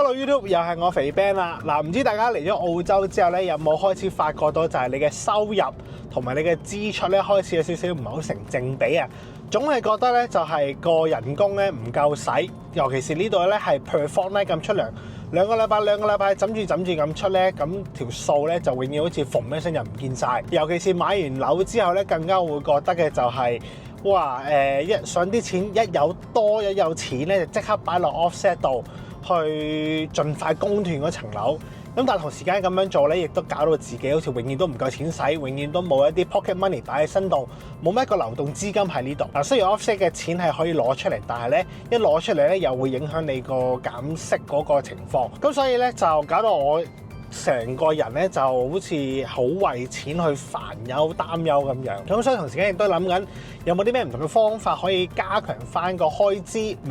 Hello YouTube，又係我肥 Ben 啦。嗱，唔知大家嚟咗澳洲之後咧，有冇開始發覺到就係你嘅收入同埋你嘅支出咧，開始有少少唔係好成正比啊？總係覺得咧就係個人工咧唔夠使，尤其是呢度咧係 per fortnight 咁出糧，兩個禮拜枕住咁出咧，咁條數咧就永遠好似縫一聲就唔見晒。尤其是買完樓之後咧，更加會覺得嘅就係、哇一想啲錢一有錢咧，就即刻擺落 offset 度。去盡快供斷嗰層樓，咁但係同時間咁樣做咧，亦都搞到自己好似永遠都唔夠錢使，永遠都冇一啲 pocket money 擺喺身度，冇乜一個流動資金喺呢度。嗱，雖然 offset 嘅錢係可以攞出嚟，但係咧一攞出嚟咧又會影響你個減息嗰個情況。咁所以咧就搞到我成個人咧就好似好為錢去煩憂擔憂咁樣。咁所以同時間亦都諗緊有冇啲咩唔同嘅方法可以加強翻個開支，唔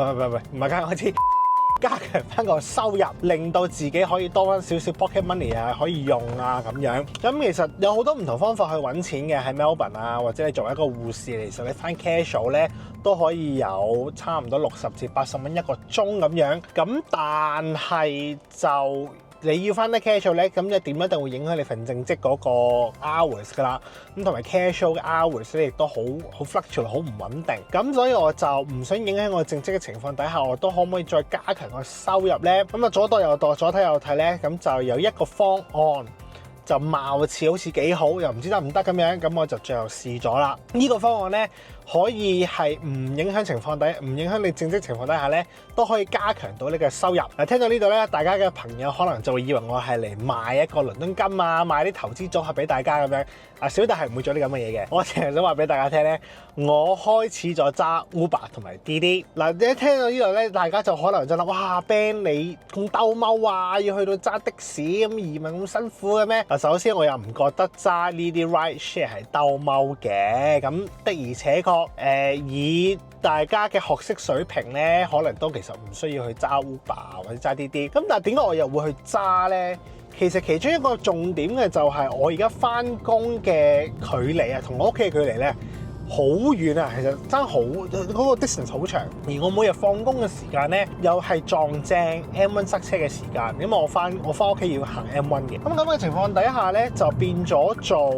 係加強開支。加強翻個收入，令到自己可以多翻少少 pocket money 啊，可以用啊咁樣。咁其實有好多唔同方法去揾錢嘅喺 Melbourne 啊，或者你作為一個護士，其實你翻 casual 咧都可以有差唔多60至80蚊一個鐘咁樣。咁但係就你要翻得 casual 咧，咁一點一定會影響你份正職嗰個 hours 噶啦。咁同埋 casual 嘅 hours 咧，亦都好 fluctuate， 好唔穩定。咁所以我就唔想影響我正職嘅情況底下，我都可唔可以再加強個收入咧？咁啊左度右度，左睇右睇咧，咁就有一個方案，就貌似好似幾好，又唔知得唔得咁樣。咁我就最後試咗啦。呢個方案咧，可以係唔影響情況底，唔影響你正職情況底下咧，都可以加強到你嘅收入。嗱，聽到呢度咧，大家嘅朋友可能就會以為我係嚟賣一個倫敦金啊，賣啲投資組合俾大家咁樣。啊，小弟係唔會做啲咁嘅嘢嘅。我淨係想話俾大家聽咧，我開始咗揸 Uber 同埋滴滴。嗱，你一聽到呢度咧，大家就可能就諗：哇 ，Ben 你咁兜踎啊，要去到揸的士咁移民咁辛苦嘅咩？嗱，首先我又唔覺得揸呢啲 ride share 係兜踎嘅。咁的而且確，以大家嘅學識水平咧，可能都其實唔需要去揸 Uber 或者揸滴滴。咁但係點解我又會去揸咧？其實其中一個重點嘅就係我而家翻工嘅距離啊，同我屋企嘅距離咧好遠啊，其實爭好嗰個 distance 好長。而我每日放工嘅時間咧，又係撞正 M1 塞車嘅時間，因為我翻屋企要行 M1 嘅。咁嘅情況底下咧，就變咗做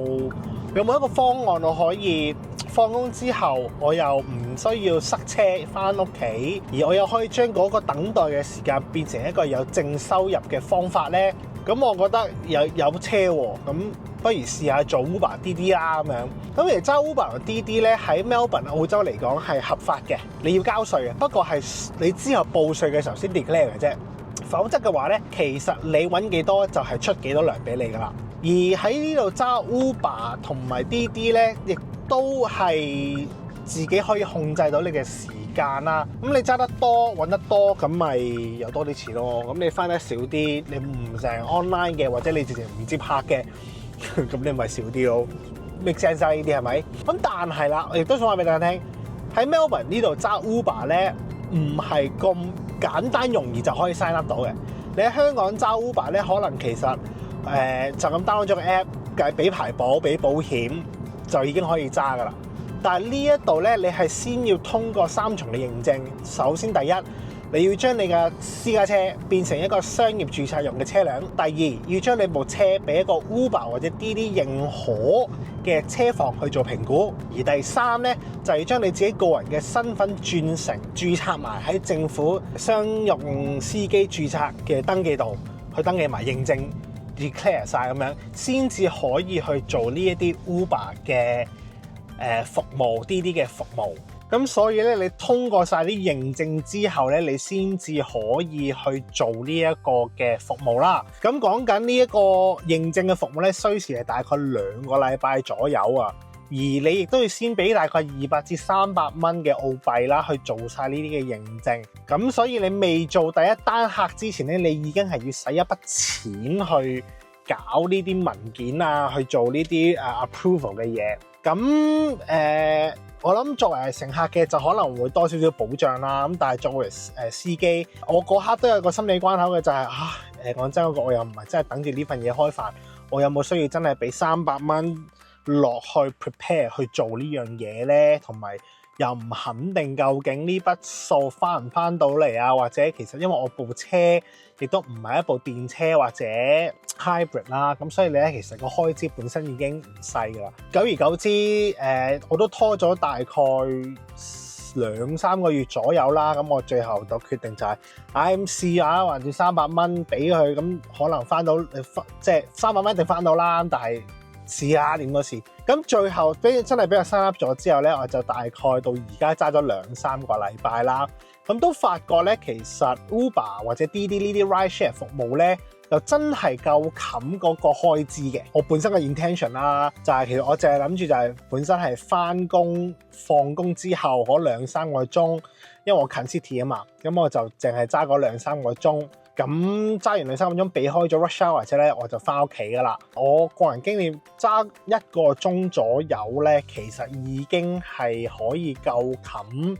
有冇一個方案我可以放工之後，我又唔需要塞車翻屋企，而我又可以將嗰個等待嘅時間變成一個有正收入嘅方法咧？咁我覺得有車喎，咁不如試下做 Uber 滴滴啦咁樣。咁其實揸 Uber 同滴滴咧喺 Melbourne 澳洲嚟講係合法嘅，你要交稅嘅。不過係你之後報稅嘅時候先 declare 嘅啫。否則嘅話咧，其實你揾幾多就係出幾多糧俾你噶啦。而喺呢度揸 Uber 同埋滴滴咧，亦都係自己可以控制到你嘅時間啦。咁你揸得多揾得多，咁咪有多啲錢咯。咁你翻得少啲，你唔成 online 嘅，或者你直情唔接客嘅，咁你咪少啲咯。make sense 呢啲係咪？咁但係啦，我亦都想話俾大家聽，喺 Melbourne 呢度揸 Uber 咧，唔係咁簡單容易就可以 sign up 到嘅。你喺香港揸 Uber 咧，可能其實就咁 download 咗個 app， 計俾排保、俾保險就已經可以揸噶啦。但係呢一度咧，你係先要通過3重嘅認證。首先第一，你要將你嘅私家車變成一個商業註冊用嘅車輛；第二，要將你部車俾一個 Uber 或者滴滴認可嘅車房去做評估；而第三咧，就係將你自己個人嘅身份轉成註冊埋喺政府商用司機註冊嘅登記度去登記埋認證 declare 晒咁樣，先至可以去做呢一啲 Uber 嘅服務，滴滴嘅服務。咁所以咧，你通過晒啲認證之後咧，你先至可以去做呢一個嘅服務啦。咁講緊呢一個認證嘅服務咧，需時係大概2個禮拜左右啊。而你亦都要先俾大概200至300蚊嘅澳幣啦，去做晒呢啲嘅認證。咁所以你未做第一單客之前咧，你已經係要使一筆錢去搞呢啲文件啊，去做呢啲approval 嘅嘢。咁我諗作為乘客嘅就可能會多少少保障啦。咁但係作為司機，我嗰刻都有個心理關口嘅，就係講真嗰個，我又唔係真係等住呢份嘢開飯，我有冇需要真係俾300蚊落去 prepare 去做呢樣嘢咧？同埋又唔肯定究竟呢筆數翻唔翻到嚟啊，或者其實因為我部車亦都唔係一部電車或者 hybrid 啦，咁所以咧其實個開支本身已經唔細㗎啦。久而久之，我都拖咗大概2-3個月左右啦，咁我最後就決定就係試下還是300蚊俾佢，咁可能翻到即係300蚊一定翻到啦，但係試下點都試。咁最後真係俾我 sign up 咗之後咧，我就大概到而家揸咗2-3個禮拜啦，咁都發覺咧其實 Uber 或者滴滴呢啲 ride share 服務咧，就真係夠冚嗰個開支嘅。我本身嘅 intention 啦，就係其實我淨係諗住就係本身係翻工放工之後嗰2-3個鐘，因為我近 city 啊嘛，咁我就淨係揸嗰2-3個鐘。咁揸完2-3個鐘，避開咗 rush hour 之後咧，我就翻屋企噶啦。我個人經驗揸1個鐘左右咧，其實已經係可以夠冚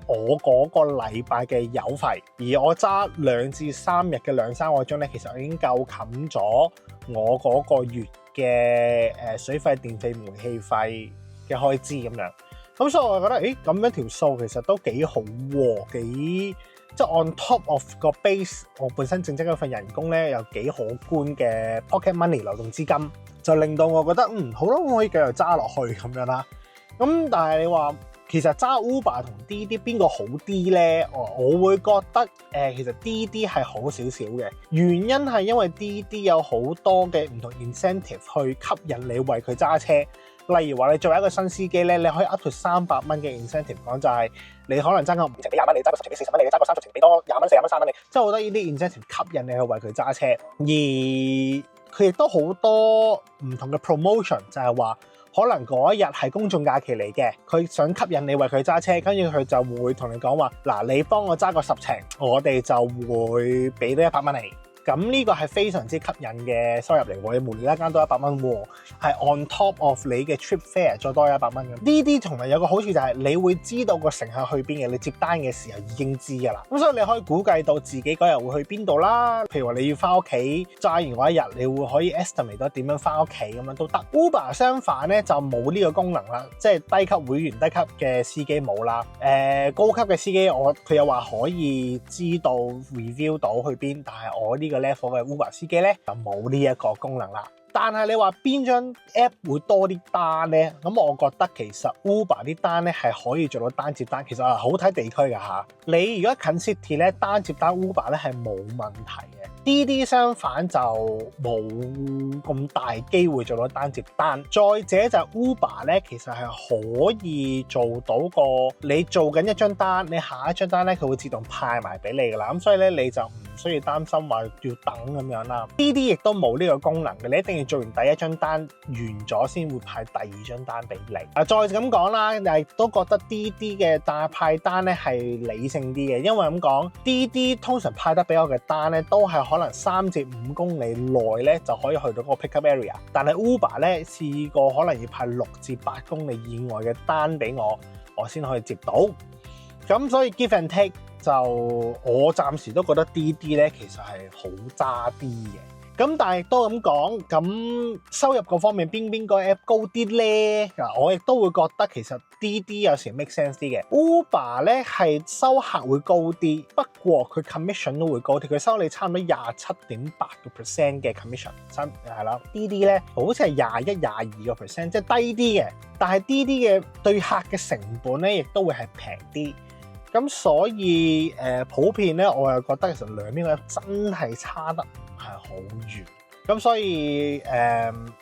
我嗰個禮拜嘅油費，而我揸2至3日嘅2-3個鐘咧，其實已經夠冚咗我嗰個月嘅水費、電費、煤氣費嘅開支咁樣。咁所以我覺得，咁樣條數其實都幾好喎，即係 on top of 個 base， 我本身正職嗰份人工咧有幾可觀嘅 pocket money 流動資金，就令到我覺得好咯，我可以繼續揸落去咁樣啦。咁但係你話其實揸 Uber 同滴滴邊個好啲咧？我會覺得其實滴滴係好少少嘅，原因係因為滴滴有好多嘅唔同 incentive 去吸引你為佢揸車。例如話你作為一個新司機咧，你可以 up to 300蚊嘅 incentive， 講就係你可能爭個5成俾20蚊，你爭個10成俾40蚊，你揸個30成俾多20蚊、40蚊、3蚊你，即係我覺得呢啲 incentive 吸引你去為佢揸車。而佢亦都好多唔同嘅 promotion， 就係話可能嗰一日係公眾假期嚟嘅，佢想吸引你為佢揸車，跟住佢就會同你講話，嗱，你幫我揸個10程，我哋就會俾多100蚊你。咁呢個係非常之吸引嘅收入嚟喎，你無啦啦間多100蚊喎，係 on top of 你嘅 trip fare 再多100蚊嘅。呢啲同埋有個好處就係你會知道個乘客去邊嘅，你接單嘅時候已經知㗎啦。咁所以你可以估計到自己嗰日會去邊度啦。譬如話你要翻屋企揸完嗰一日，你會可以 estimate 到點樣翻屋企咁樣都得。Uber 相反咧就冇呢個功能啦，即係低級會員、低級嘅司機冇啦。高級嘅司機佢又話可以知道 review 到去邊，但係我呢個 level 嘅 Uber 司機咧就冇呢一個功能啦。但係你話邊張 app 會多啲單咧？咁我覺得其實 Uber 啲單咧係可以做到單接單，其實好睇地區㗎嚇。你如果近 city 咧，單接單 Uber 咧係冇問題嘅。滴滴相反就冇咁大機會做到單接單。再者就係 Uber 咧，其實係可以做到你做緊一張單，你下一張單咧佢會自動派埋俾你㗎啦。咁所以咧你就唔需要擔心話要等咁樣啦。滴滴亦都冇呢個功能嘅，你一定要做完第一張單完咗先會派第二張單俾你。再咁講啦，亦都覺得滴滴嘅派單咧係理性啲嘅，因為咁講，滴滴通常派得俾我嘅單咧都係可能3至5公里內咧就可以去到嗰個 pickup area， 但係 Uber 咧試過可能要派6至8公里以外嘅單俾我先可以接到。咁所以 give and take 就我暫時都覺得滴滴咧其實係好揸啲嘅。咁但係亦都咁講，咁收入嗰方面邊個 app 高啲咧？嗱，我亦都會覺得其實滴滴有時 make sense 啲嘅。Uber 咧係收客會高啲，不過佢 commission 都會高啲，佢收你差唔多27.8% 嘅 commission， 係啦。滴滴咧好似係21-22%，即係低啲嘅。但係滴滴嘅對客嘅成本咧，亦都會係平啲。咁所以普遍咧，我又覺得其實兩邊嘅 app 真係差得係好遠，咁所以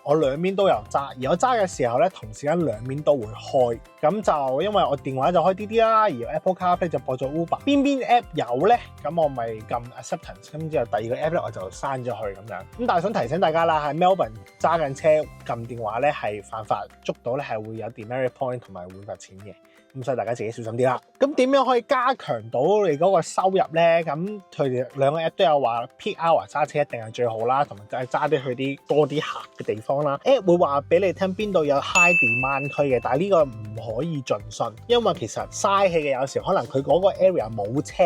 我兩邊都有揸，而我揸嘅時候咧，同時間兩邊都會開，咁就因為我電話就開滴滴啦，而 Apple CarPlay 就播咗 Uber，邊 app 有咧，咁我咪撳 Acceptance，咁之後第二個 app 咧我就刪咗佢咁樣。咁但係想提醒大家啦，喺 Melbourne 揸緊車撳電話咧係犯法，捉到咧係會有 demerit point 同埋會罰錢嘅。咁所以大家自己小心啲啦。咁點樣可以加強到你嗰個收入咧？咁佢哋兩個 app 都有話 peak hour 揸車一定係最好啦，同埋揸啲去啲多啲客嘅地方啦。app 會話俾你聽邊度有 high demand 區嘅，但係呢個唔可以盡信，因為其實嘥氣嘅有時可能佢嗰個 area 冇車，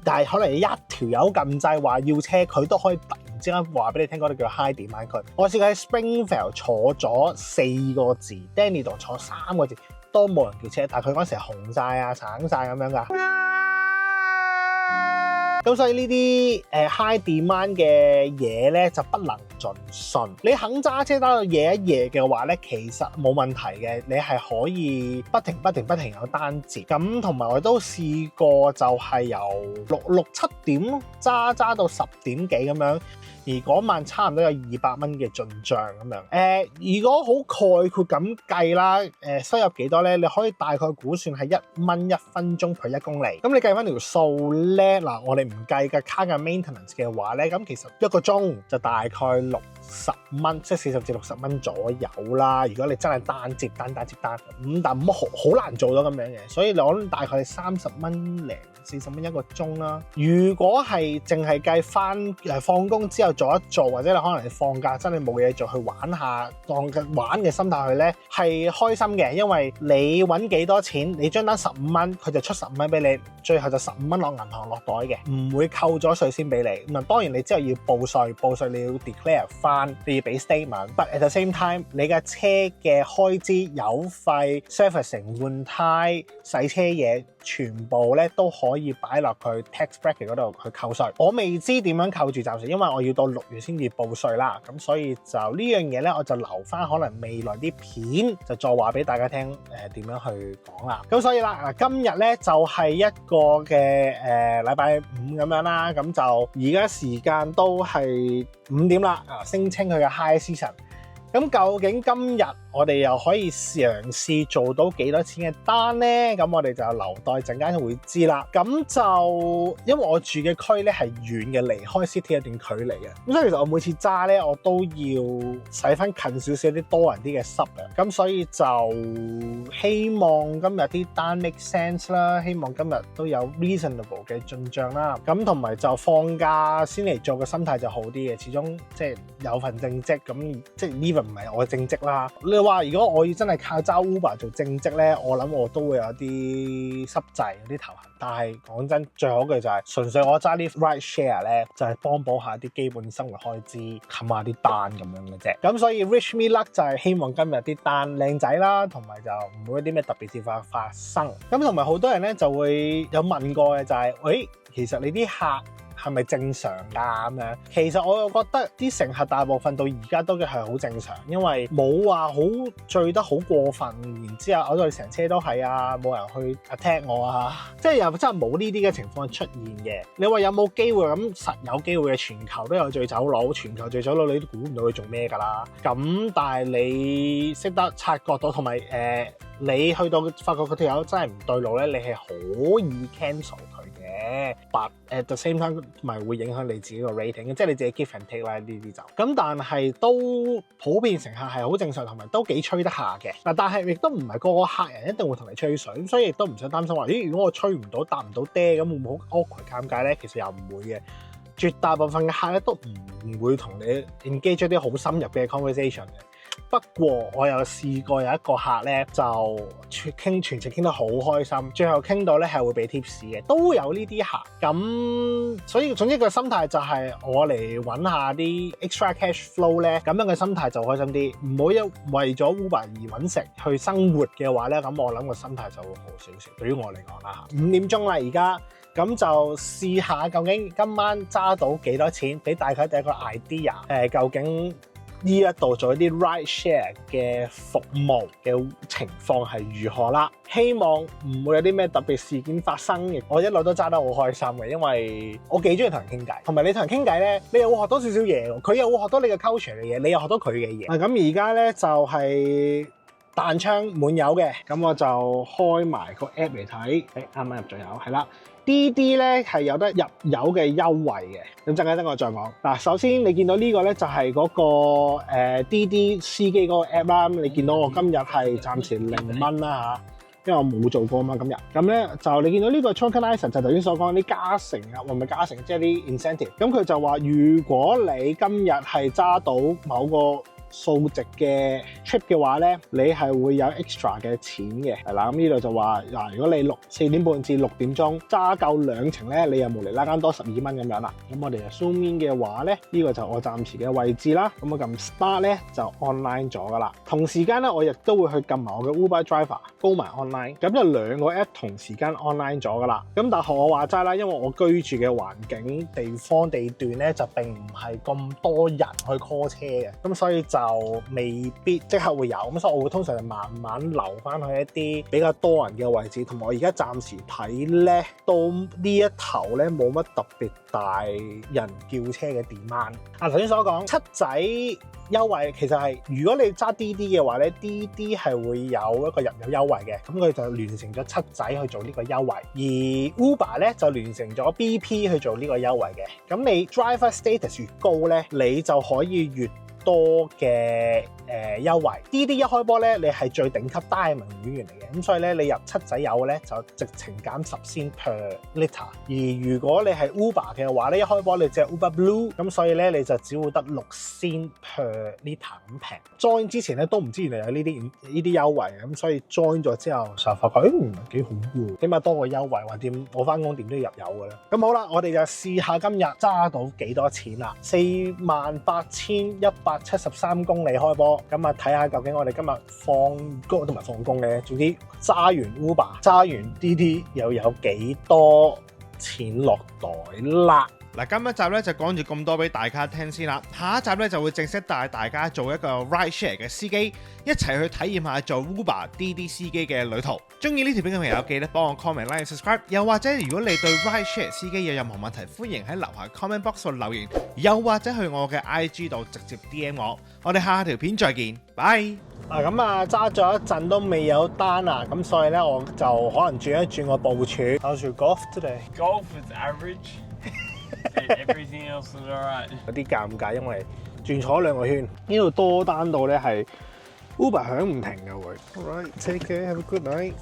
但係可能一條友撳掣話要車，佢都可以突然之間話俾你聽嗰度叫 high demand 區。我試過喺 Springvale 坐咗4個字，Dandenong 坐3個字。都冇人叫車，但係佢嗰時係紅晒啊、橙晒咁樣㗎。咁所以呢啲high demand 嘅嘢咧就不能盡信。你肯揸車揸到夜一夜嘅話咧，其實冇問題嘅，你係可以不停有單接。咁同埋我都試過就係由六七點揸到10點幾咁樣。而嗰晚差唔多有200蚊嘅進帳咁樣。如果好概括咁計啦，收入幾多咧？你可以大概估算係1蚊1分鐘per 1公里。咁你計翻條數咧，嗱我哋唔計嘅卡嘅 maintenance 嘅話咧，咁其實1個鐘就大概60蚊，即係40至60蚊左右啦。如果你真係單接單，咁但係好難做到咁樣嘅，所以我諗大概30蚊零40蚊1個鐘啦。如果係淨係計翻放工之後做一做，或者你可能你放假真係冇嘢做去玩下，當玩嘅心態去咧，係開心嘅，因為你揾幾多錢，你張單15蚊，佢就出15蚊俾你，最後就15蚊落銀行落袋嘅，唔會扣咗稅先俾你。咁啊，當然你之後要報稅你要 declare 翻，你要俾 statement。But at the same time， 你架車嘅開支、油費、servicing、換胎、洗車嘢，全部咧都可以擺落去 tax bracket 嗰度去扣稅。我未知點樣扣住暫時，因為我要到6月先至報稅啦。咁所以就呢樣嘢咧，我就留翻可能未來啲片就再話俾大家聽點樣去講啦。咁所以啦，今日咧就係一個嘅禮拜五咁樣啦。咁就而家時間都係5點啦，聲稱佢嘅 high season。咁究竟今日我哋又可以嘗試做到幾多錢嘅單呢？咁我哋就留待陣間會知啦。咁就因為我住嘅區咧係遠嘅，離開 city 一段距離嘅，咁所以其實我每次揸咧我都要駛翻近少少啲多人啲嘅濕嘅。咁所以就希望今日啲單 make sense 啦，希望今日都有 reasonable 嘅進帳啦。咁同埋就放假先嚟做嘅心態就好啲嘅，始終即係有份正職，咁即係 even 唔係我嘅正職啦。你話如果我要真係靠揸 Uber 做正職咧，我諗我都會有啲濕滯，有啲頭痕。但係講真，最好嘅就係純粹我揸啲 ride share 咧，就係幫補下啲基本生活開支，冚下啲單咁樣嘅啫。咁所以 wish me luck 就係希望今日啲單靚仔啦，同埋就唔會有啲咩特別事發生。咁同埋好多人咧就會有問過嘅就係，喂，其實你啲客係咪正常㗎咁樣？其實我又覺得啲乘客大部分到而家都係好正常，因為冇話好醉得好過分，然之後我哋成車都係啊，冇人去 attack 我啊，即係又真係冇呢啲嘅情況出現嘅。你話有冇機會？咁實有機會嘅，全球都有醉酒佬，全球醉酒佬你都估唔到佢做咩㗎啦。咁但係你識得察覺到，同埋你去到發覺嗰條友真係唔對路咧，你係可以 cancel 佢嘅，but at the same time 咪會影響你自己個 rating， 即係你自己 give and take 啦，呢啲就咁。但係都普遍乘客係好正常，同埋都幾吹得下嘅嗱。但係亦都唔係個個客人一定會同你吹水，咁所以亦都唔使擔心話，咦？如果我吹唔到答唔到爹，咁會唔會好 awkward 尷尬咧？其實又唔會嘅，絕大部分嘅客咧都唔會同你 engage 一啲好深入嘅 conversation 嘅。不過我有試過有一個客咧就全程傾得好開心，最後傾到咧係會俾 tips 嘅，都有呢啲客。咁所以總之個心態就係我嚟揾下啲 extra cash flow 咧，咁樣嘅心態就開心啲，唔好為咗 Uber 而揾食去生活嘅話咧，咁我諗個心態就會好少少。對於我嚟講啦嚇，5點鐘啦而家，咁就試下究竟今晚揸到幾多錢，俾大家第一個 idea，究竟呢一度做一啲 ride share 嘅服務嘅情況係如何啦？希望唔會有啲咩特別事件發生嘅。我一路都揸得好開心嘅，因為我幾中意同人傾偈，同埋你同人傾偈咧，你又會學到少少嘢，佢又會學到你嘅 culture 嘅嘢，你又學到佢嘅嘢。咁而家咧就係彈窗滿油嘅，咁我就開埋個 app 嚟睇，啱啱入咗油，係啦。滴滴咧係有得入油嘅優惠嘅，咁陣間等我再講。嗱，首先你見到呢個咧就係嗰個滴滴司機嗰個 app 啦。你見到我今日係暫時0蚊啦嚇，因為我冇做過嘛今日。咁咧就你見到呢個 tokenizer 就頭先所講啲加成啊，或唔係加成，即係啲 incentive。咁佢就話如果你今日係揸到某個數值嘅 trip 嘅話咧，你係會有 extra 嘅錢嘅，係啦。咁呢度就話嗱，如果你4點半至6點鐘揸夠2程咧，你又無厘啦間多12蚊咁樣啦。咁我哋就 zoom in 嘅話咧，呢個就我暫時嘅位置啦。咁我撳 start 咧就 online 咗噶啦。同時間咧，我亦都會去撳埋我嘅 Uber Driver 高埋 online。咁就2個 app 同時間 online 咗噶啦。咁但係我話齋啦，因為我居住嘅環境、地方、地段咧就並唔係咁多人去 call 車嘅，咁所以就未必即刻會有。咁所以我會通常就慢慢留翻去一啲比較多人嘅位置。同埋我而家暫時睇咧，到呢一頭咧冇乜特別大人叫車嘅 demand。頭先所講七仔優惠其實係如果你揸滴滴嘅話咧，滴滴係會有一個入油優惠嘅，咁佢就聯成咗七仔去做呢個優惠，而 Uber 咧就聯成咗 BP 去做呢個優惠嘅。咁你 driver status 越高咧，你就可以越多嘅優惠。滴滴一開波咧，你係最頂級 Diamond 會員嚟嘅，咁所以咧你入七仔油咧就直情減10 cent per liter。而如果你係 Uber 嘅話咧，一開波你隻 Uber Blue， 咁所以咧你就只會得6 cent per liter 咁平。join 之前咧都唔知原來有呢啲優惠嘅，咁所以 join 咗之後就發覺唔係幾好喎，起碼多個優惠，或點我翻工點都要入油㗎啦。咁好啦，我哋就試下今日揸到幾多錢啦，48,173公里開波。咁啊，睇下究竟我哋今日放工同埋放工嘅，總之揸完 Uber、揸完滴滴又有幾多錢落袋啦。嗱，今一集咧就講住咁多俾大家聽先啦，下一集咧就會正式帶大家做一個 ride share 嘅司機，一齊去體驗下做 Uber、滴滴司機嘅旅途。中意呢條片嘅朋友記得幫我 comment、like、subscribe， 又或者如果你對 ride share 司機有任何問題，歡迎喺樓下 comment box 度留言，又或者去我嘅 IG 度直接 DM 我。我哋下條片再見，拜。咁啊，揸咗一陣都未有單啊，咁所以咧我就可能轉一轉個部署。How's your golf today? Golf is average. Everything else is alright. 有啲尷尬，因為轉錯2個圈，呢度多單到咧係 Uber 響唔停嘅會。Alright, take care, have a good night.